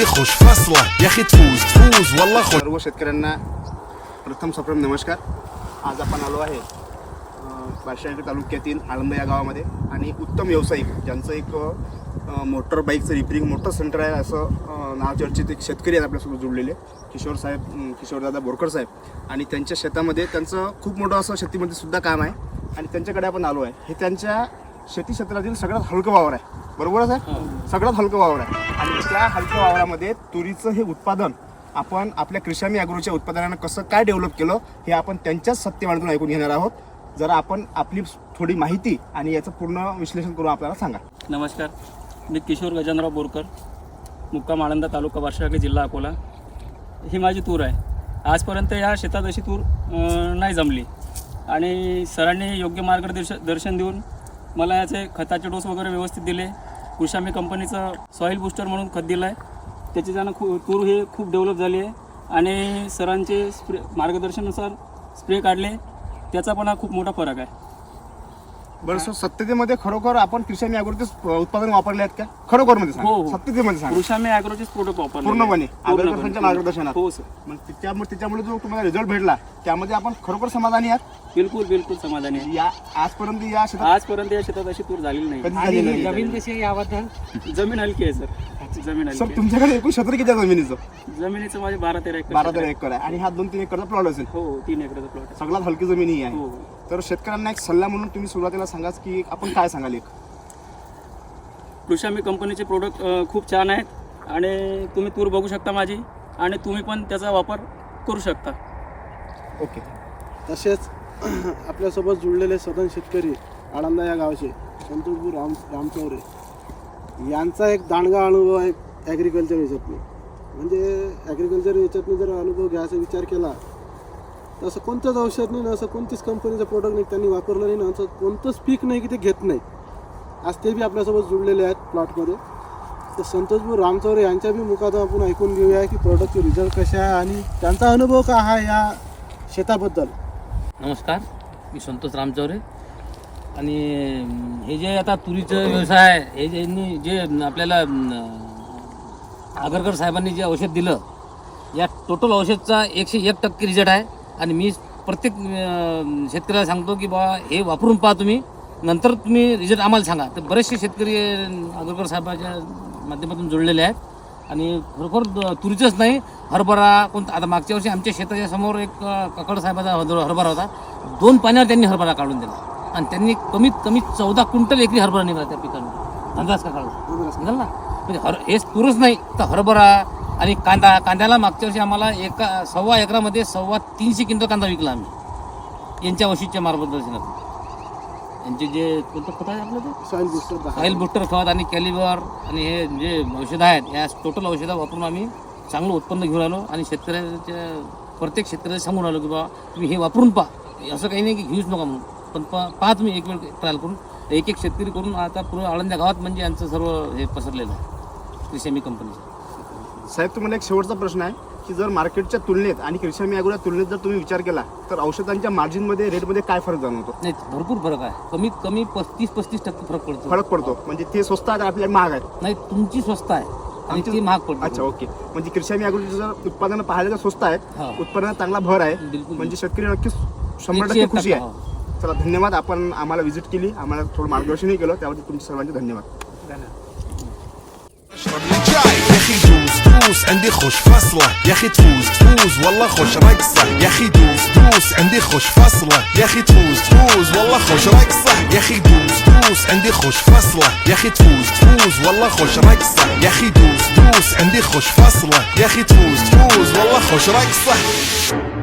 خوش فصله يا اخي تفوز والله خوش. सर्व शेतकऱ्यांना प्रथम नमस्कार. आज आपण आलो आहे बार्शी तालुक्यातील आळंद या गावामध्ये आणि उत्तम व्यावसायिक ज्यांचं एक मोटर बाईकचं रिपेरिंग मोठं सेंटर आहे असं नावचर्चित एक शेतकरी आहेत आपल्यासोबत जुळलेले किशोरदादा बोरकर साहेब. आणि त्यांच्या शेतामध्ये त्यांचं खूप मोठं असं शेतीमध्ये सुद्धा काम आहे आणि त्यांच्याकडे आपण आलो आहे. हे त्यांच्या शेती क्षेत्रातील सगळ्यात हलकं वावर आहे, बरोबरच आहे, सगळ्यात हलकं वावर आहे. आणि त्या हलक्या वावरामध्ये तुरीचं हे उत्पादन आपण आपल्या कृषामी ॲग्रोच्या उत्पादनानं कसं काय डेव्हलप केलं हे आपण त्यांच्याच सत्यवाणीतून ऐकून घेणार आहोत. जरा आपण आपली थोडी माहिती आणि याचं पूर्ण विश्लेषण करून आपल्याला सांगा. नमस्कार, मी किशोर गजानराव बोरकर, मुक्काम आळंद, तालुका बार्शी, जिल्हा अकोला. ही माझी तूर आहे. आजपर्यंत या शेतात अशी तूर नाही जमली आणि सरांनी योग्य मार्गदर्शन देऊन मला याचे खताचे डोस वगैरे व्यवस्थित दिले. कृषामी कंपनीचं सॉईल बूस्टर म्हणून खत दिलं आहे. त्याच्यानं तूर हे खूप डेव्हलप झाली आहे आणि सरांचे मार्गदर्शनानुसार स्प्रे काढले, त्याचा पण हा खूप मोठा फरक आहे. बरं सर, सत्यतेमध्ये खरोखर आपण कृषामी ॲग्रोचे उत्पादन वापरले आहेत का? खरोखर मध्ये हो, सत्यतेमध्ये सांगा. कृषामी ॲग्रोचेच प्रोडक्ट वापरले पूर्णपणे अग्रकर्त्यांच्या मार्गदर्शनात. हो सर. मग त्याच्यामुळे जो तुम्हाला रिझल्ट भेटला त्यामध्ये आपण खरोखर समाधानी आहात? बिलकुल समाधानी आहे. आजपर्यंत या शेतात अशी तूर झालेली नाही. कधी झालेली नाही. जमीन कशी आहे याबद्दल? जमीन हलकी आहे सर. जमीन हलकी सर आहे. तुमच्याकडे एकूण क्षेत्र किती आहे जमिनीचं? जमिनीचं माझे 12-13 एकर. 12-13 एकर आहे आणि हा 2-3 एकरचा प्लॉट असेल. हो, 3 एकरचा प्लॉट आहे. सगळ्यात हलकी जमीन ही आहे. हो. तर शेतकऱ्यांना एक सल्ला म्हणून तुम्ही सुरुवातीला सांगाच की आपण काय सांगाल? एक कृषामी कंपनीचे प्रोडक्ट खूप छान आहेत आणि तुम्ही तूर बघू शकता माझी आणि तुम्ही पण त्याचा वापर करू शकता. ओके. तसेच आपल्यासोबत जुळलेले सदन शेतकरी आळंदा या गावचे संतोषभाऊ रामचौरे यांचा एक दांडगा अनुभव आहे ॲग्रिकल्चर याच्यातून. म्हणजे ॲग्रिकल्चर याच्यातून जर अनुभव घ्यायचा विचार केला तर असं कोणतंच औषध नाही ना, असं कोणतीच कंपनीचं प्रोडक्ट नाही त्यांनी वापरलं नाही ना, असं कोणतंच पीक नाही की ते घेत नाही. आज ते बी आपल्यासोबत जुळलेले आहेत प्लॉटमध्ये. तर संतोषभाऊ रामचौरे यांच्या बी मुखातून आपण ऐकून घेऊया की प्रोडक्टचे रिझल्ट कसे आहे आणि त्यांचा अनुभव काय आहे या शेताबद्दल. नमस्कार, मी संतोष रामचौरे. आणि हे जे आता तुरीचं व्यवसाय आहे, हे ज्यांनी जे आपल्याला आगरकर साहेबांनी जे औषध दिलं, या टोटल औषधचा 101% रिझल्ट आहे. आणि मी प्रत्येक शेतकऱ्याला सांगतो की बाबा हे वापरून पहा तुम्ही, नंतर तुम्ही रिझल्ट आम्हाला सांगा. तर बरेचसे शेतकरी आगरकर साहेबाच्या माध्यमातून जोडलेले आहेत. आणि खरोखर तुरीचंच नाही, हरभरा कोणता. आता मागच्या वर्षी आमच्या शेताच्या समोर एक ककड साहेबाचा हरभरा होता. 2 पाण्यावर त्यांनी हरभरा काढून दिला आणि त्यांनी कमीत कमी 14 क्विंटल एकरी हरभरा निघाला त्या पिकांना. अंदाज का काढून निघाल ना. म्हणजे हेच तुरच नाही तर हरभरा आणि कांद्याला मागच्या वर्षी आम्हाला 1.25 एकरामध्ये 350 क्विंटल कांदा विकला आम्ही यांच्या वर्षीच्या मार्गदर्शनातून. यांचे जे कोणतं खत आहे आपलं ते सॉईल बूस्टर खत आणि कॅलिबर आणि हे जे औषधं आहेत, या टोटल औषधं वापरून आम्ही चांगलं उत्पन्न घेऊन आलो. आणि शेतकऱ्याच्या प्रत्येक शेतकऱ्याला सांगून आलो की बाबा तुम्ही हे वापरून पहा. असं काही नाही की घेऊच नका म्हणून, पण पहा तुम्ही एक वेळ ट्रायल करून. एक शेतकरी करून आता पूर्ण आळंद गावात म्हणजे यांचं सर्व हे पसरलेलं आहे कृषामी कंपनीचं. साहेब, तुम्हाला एक शेवटचा प्रश्न आहे की जर मार्केटच्या तुलनेत आणि कृषामी ॲग्रोच्या तुलनेत जर तुम्ही विचार केला तर औषधांच्या मार्जिनमध्ये रेटमध्ये काय फरक जाणवतो? नाही, भरपूर फरक आहे. कमीत कमी 35-35% फरक पडतो. म्हणजे ते स्वस्त आहे आपल्याला महाग आहे? नाही, तुमची स्वस्त आहे आणि ती महाग पडते. अच्छा, ओके. म्हणजे कृषामी ॲग्रोचे जर उत्पादनं पाहायला तर स्वस्त आहेत, उत्पन्नात चांगला भर आहे. बिलकुल. म्हणजे शेतकरी नक्कीच 100% खुशी आहे. चला, धन्यवाद. आपण आम्हाला व्हिजिट केली, आम्हाला थोडं मार्गदर्शनही केलं, त्याबद्दल तुमच्या सर्वांचे धन्यवाद. اشرب لي شاي يا اخي دوس عندي خوش فصله يا اخي تفوز والله خوش رقصه يا اخي دوس عندي خوش فصله يا اخي تفوز والله خوش رقصه يا اخي دوس عندي خوش فصله يا اخي تفوز والله خوش رقصه يا اخي دوس عندي خوش فصله يا اخي تفوز والله خوش رقصه.